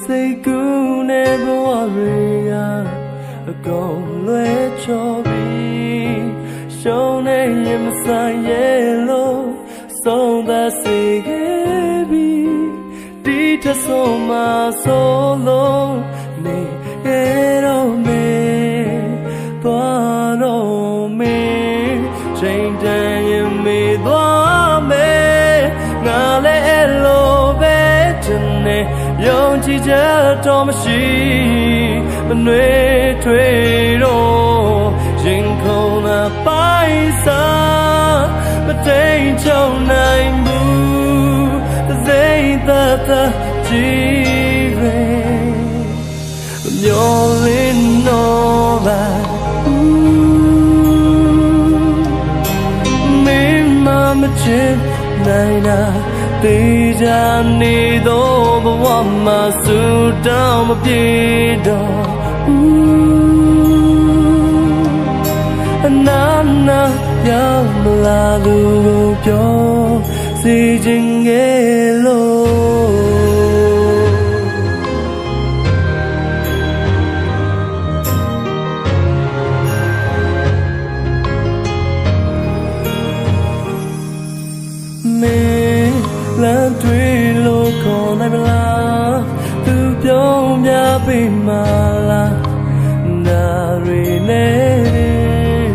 စိတ်ကူးနဲ့ဘဝတွေကအကုန်လွဲချော်ပြီးရှုံးနေရင်မဆိုင်ရဲ့လို့ဆုံးသက်စေခဲ့ပြီးဒီထဆုံးမဆိုလို့နေရတော့မေသွားတော့မေချိန်တန်ရင်မေသွားမေငါလည်းအဲ့လိုပဲတနေ့ယုံကြည်ချက်တော့မရှိမနှွေးထွေးတော့ရင်ခုန်တာပိုင်စားမတိမ်ချုံနိုင်ဘူးစိတ်သက်သက်ကြည်ပဲမျောလင်းတော့ပါမင်းမချစ်နိုင်တာတေးကြနေတော့ဘဝမှာဆူတောင်းမပြေတော့အနာနာရောက်မလာသူကိုပြောစီခြင်းငယ်လို့မင်းလမ်းတွေ့လို့ခေါ်နိုင်မလားသူပြောပြပေးမလားနာရီနဲ့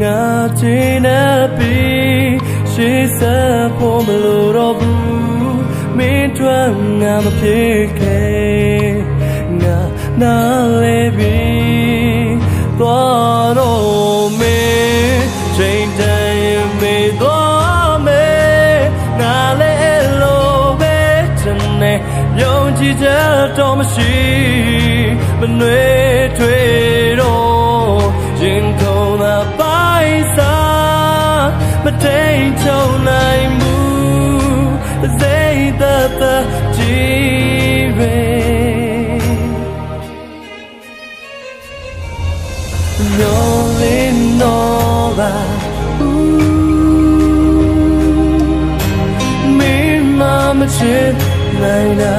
ငါချင်တဲ့ပြီးရှေ့ဆက်ဖို့မလို့တော့ဘူးမင်းတို့ငါမဖြစ်ခဲ့ငါနားလေပြီးသွားတော့မင်းချိန်တန်ရင်မေသွားမေငါလည်းလိုပဲတနေ့ယုံကြည်ချက်တော့မရှိမနှွေးထွေးတော့ရင်ခုန်တာပိုင်စားမတိမ်ချုံနိုင်ဘူးစိတ်သက်သက်ကြည်ပဲမျောလင်းတော့ပါမင်းမချစ်နိုင်တာ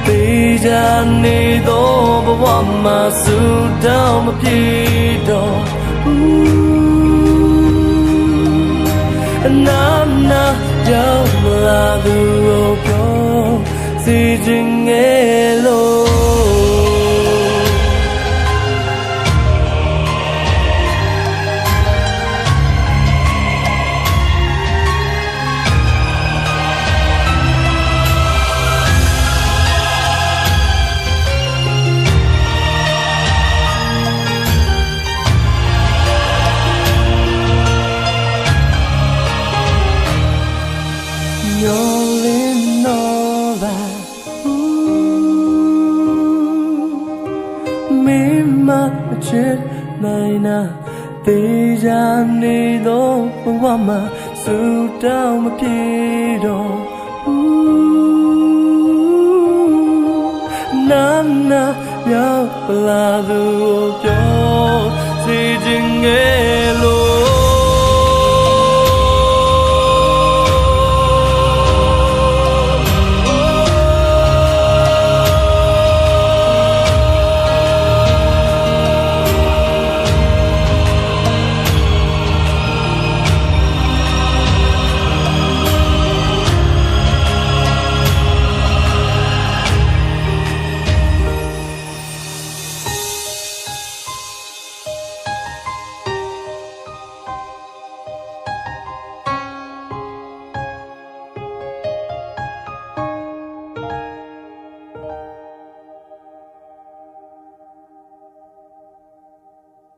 တေးကြနေတော့ဘဝမှာဆူတောင်းမပြေတော့အနာနာရောက်မလာသူကိုပြောစီခြင်းငယ်လို့မင်းမချစ်နိုင်တာတေးကြနေတော့ဘဝမှာဆူတောင်းမပြေတော့နာနာရောက်လာသူကိုပြောစီခြင်းငယ်လို့